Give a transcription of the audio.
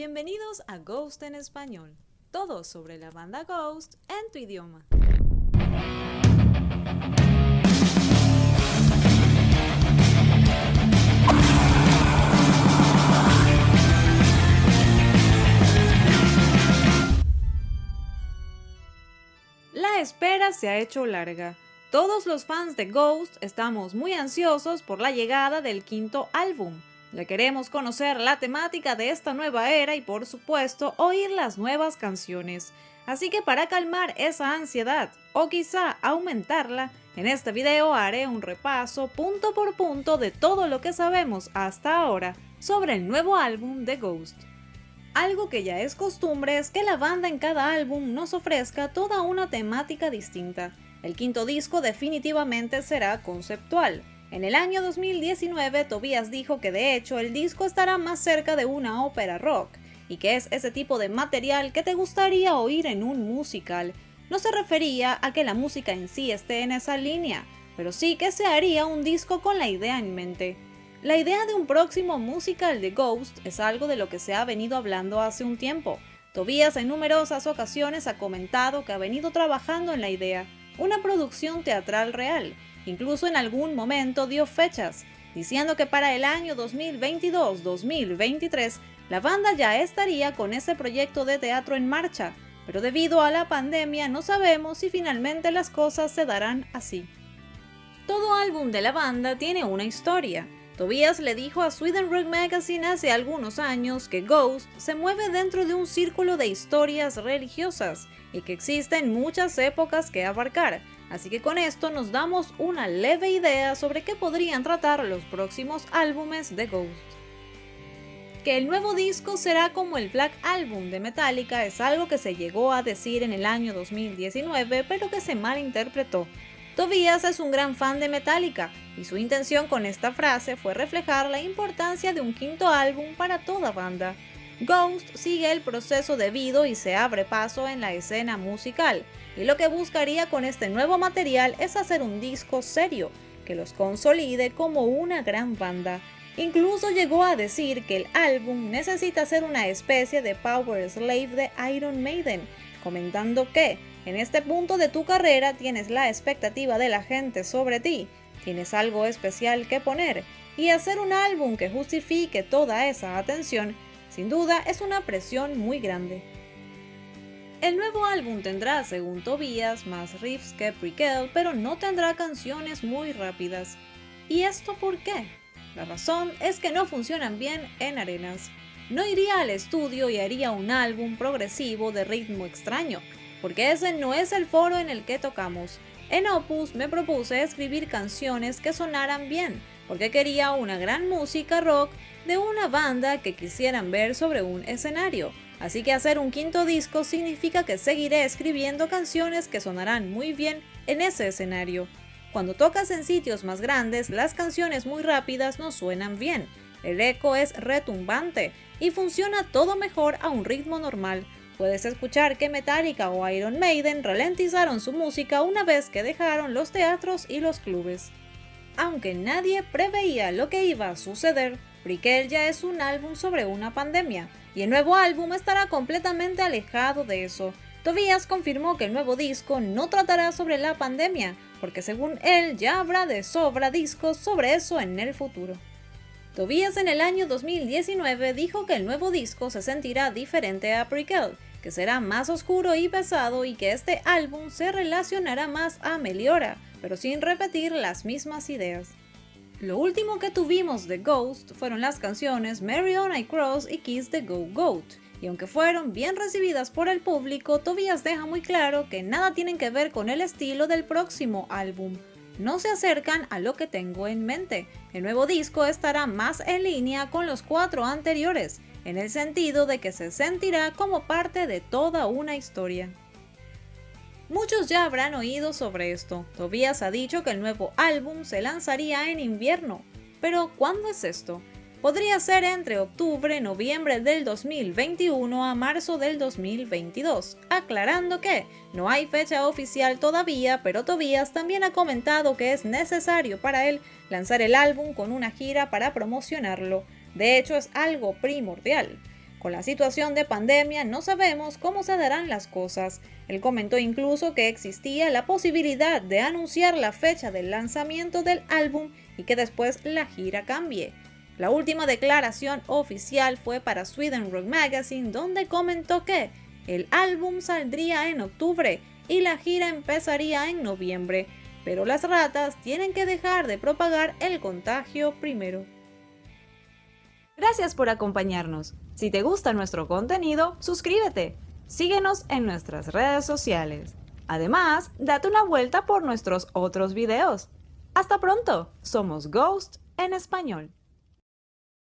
Bienvenidos a Ghost en Español, todo sobre la banda Ghost en tu idioma. La espera se ha hecho larga. Todos los fans de Ghost estamos muy ansiosos por la llegada del quinto álbum. Ya queremos conocer la temática de esta nueva era y por supuesto oír las nuevas canciones. Así que para calmar esa ansiedad o quizá aumentarla, en este video haré un repaso punto por punto de todo lo que sabemos hasta ahora sobre el nuevo álbum de Ghost. Algo que ya es costumbre es que la banda en cada álbum nos ofrezca toda una temática distinta. El quinto disco definitivamente será conceptual. En el año 2019, Tobias dijo que de hecho el disco estará más cerca de una ópera rock, y que es ese tipo de material que te gustaría oír en un musical. No se refería a que la música en sí esté en esa línea, pero sí que se haría un disco con la idea en mente. La idea de un próximo musical de Ghost es algo de lo que se ha venido hablando hace un tiempo. Tobias en numerosas ocasiones ha comentado que ha venido trabajando en la idea, una producción teatral real. Incluso en algún momento dio fechas, diciendo que para el año 2022-2023 la banda ya estaría con ese proyecto de teatro en marcha, pero debido a la pandemia no sabemos si finalmente las cosas se darán así. Todo álbum de la banda tiene una historia. Tobias le dijo a Sweden Rock Magazine hace algunos años que Ghost se mueve dentro de un círculo de historias religiosas y que existen muchas épocas que abarcar, así que con esto nos damos una leve idea sobre qué podrían tratar los próximos álbumes de Ghost. Que el nuevo disco será como el Black Album de Metallica es algo que se llegó a decir en el año 2019, pero que se malinterpretó. Tobias es un gran fan de Metallica y su intención con esta frase fue reflejar la importancia de un quinto álbum para toda banda. Ghost sigue el proceso debido y se abre paso en la escena musical, y lo que buscaría con este nuevo material es hacer un disco serio, que los consolide como una gran banda. Incluso llegó a decir que el álbum necesita ser una especie de Power Slave de Iron Maiden, comentando que en este punto de tu carrera tienes la expectativa de la gente sobre ti, tienes algo especial que poner, y hacer un álbum que justifique toda esa atención, sin duda es una presión muy grande. El nuevo álbum tendrá, según Tobias, más riffs que Prequel, pero no tendrá canciones muy rápidas. ¿Y esto por qué? La razón es que no funcionan bien en arenas. No iría al estudio y haría un álbum progresivo de ritmo extraño, porque ese no es el foro en el que tocamos. En Opus me propuse escribir canciones que sonaran bien, porque quería una gran música rock de una banda que quisieran ver sobre un escenario. Así que hacer un quinto disco significa que seguiré escribiendo canciones que sonarán muy bien en ese escenario. Cuando tocas en sitios más grandes, las canciones muy rápidas no suenan bien. El eco es retumbante y funciona todo mejor a un ritmo normal. Puedes escuchar que Metallica o Iron Maiden ralentizaron su música una vez que dejaron los teatros y los clubes. Aunque nadie preveía lo que iba a suceder, Prequel ya es un álbum sobre una pandemia, y el nuevo álbum estará completamente alejado de eso. Tobias confirmó que el nuevo disco no tratará sobre la pandemia, porque según él ya habrá de sobra discos sobre eso en el futuro. Tobias en el año 2019 dijo que el nuevo disco se sentirá diferente a Prequel, que será más oscuro y pesado y que este álbum se relacionará más a Meliora, pero sin repetir las mismas ideas. Lo último que tuvimos de Ghost fueron las canciones Mary on I Cross y Kiss the Go Goat, y aunque fueron bien recibidas por el público, Tobias deja muy claro que nada tienen que ver con el estilo del próximo álbum. No se acercan a lo que tengo en mente. El nuevo disco estará más en línea con los 4 anteriores, en el sentido de que se sentirá como parte de toda una historia. Muchos ya habrán oído sobre esto. Tobias ha dicho que el nuevo álbum se lanzaría en invierno. Pero ¿cuándo es esto? Podría ser entre octubre, noviembre del 2021 a marzo del 2022, aclarando que no hay fecha oficial todavía, pero Tobias también ha comentado que es necesario para él lanzar el álbum con una gira para promocionarlo. De hecho, es algo primordial. Con la situación de pandemia no sabemos cómo se darán las cosas. Él comentó incluso que existía la posibilidad de anunciar la fecha del lanzamiento del álbum y que después la gira cambie. La última declaración oficial fue para Sweden Rock Magazine, donde comentó que el álbum saldría en octubre y la gira empezaría en noviembre, pero las ratas tienen que dejar de propagar el contagio primero. Gracias por acompañarnos. Si te gusta nuestro contenido, suscríbete. Síguenos en nuestras redes sociales. Además, date una vuelta por nuestros otros videos. Hasta pronto. Somos Ghost en español.